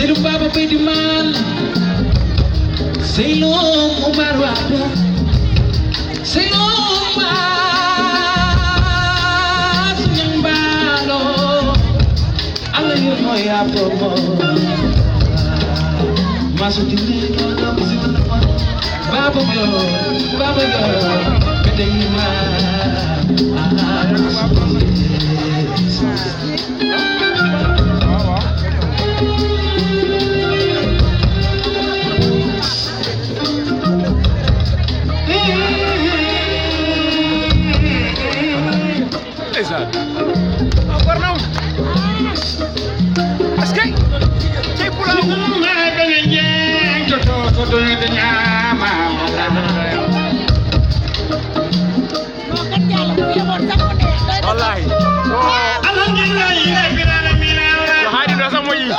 Seydou Baba Bay di man Seydou Omar Wade Seydou Omar Nyang Balo Allah yu no ya promo Masuk di dalam musik Baba yo Kedema Pernah. Askay. Cai pulau. Wallahi. Alhamdulillah. Hari dah sama ini.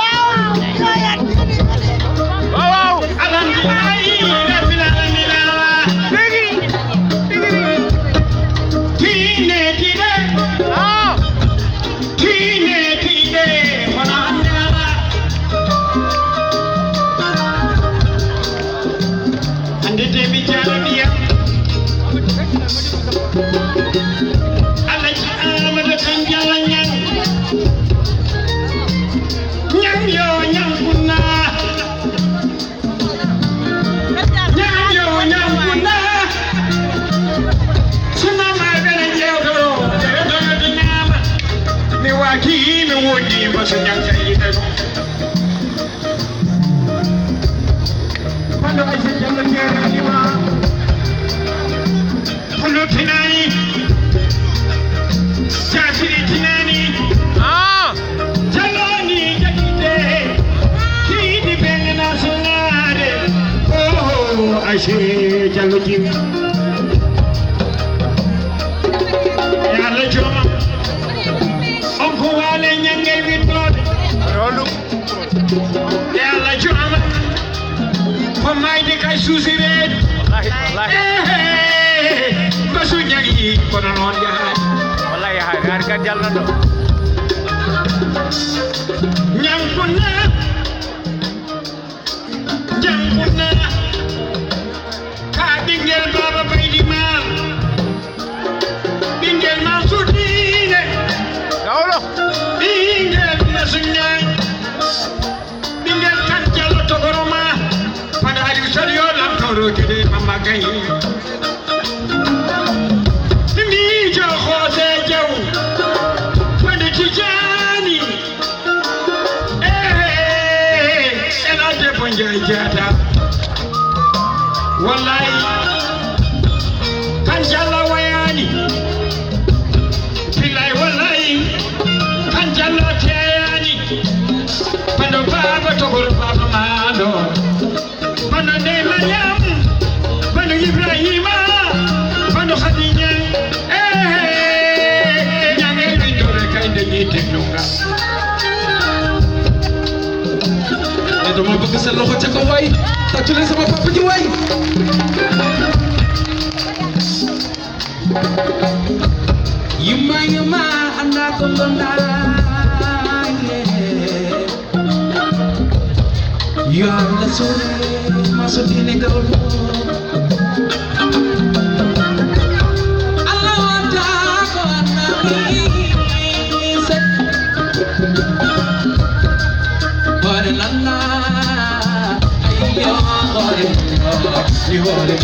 Wow. Alhamdulillah. Quando hai sentito che arriva quello tinani Jasiri tinani Jaloni jakite Kidi bengna sonare Oh ashe jaloji Yalla joma Onko wale nyangel bitode Rolu Yalla joma Pemain kai susi red, wallahi. Basunya ini konon ya. Wallahi harga jalan dong. Yang punna, kadingel Baba Bay di mal, dingel masudine. Gaulo, dingel nasunya, dingel kan jalo togoroma. Pada hari Sadio lam toro jadi mamagai. Ini jauh sejauh pada Tijani. Ada penjajah. Wallahi kan jalawayani. Bilai wallahi kan jalatiani. Pada Baba togor Baba Mado. Bano de Mariam, Bano Ibrahima, Bano Khadija, Nyangel Bindore kainde ñi tegnunga. Dama bëgg sa loxo ca kaw waay, tàccu leen sama papa ji waay. Yuma anda ko londa. Ya la sore masuk di negara Allah ada ko anami se barlalla ayyo gore ni gore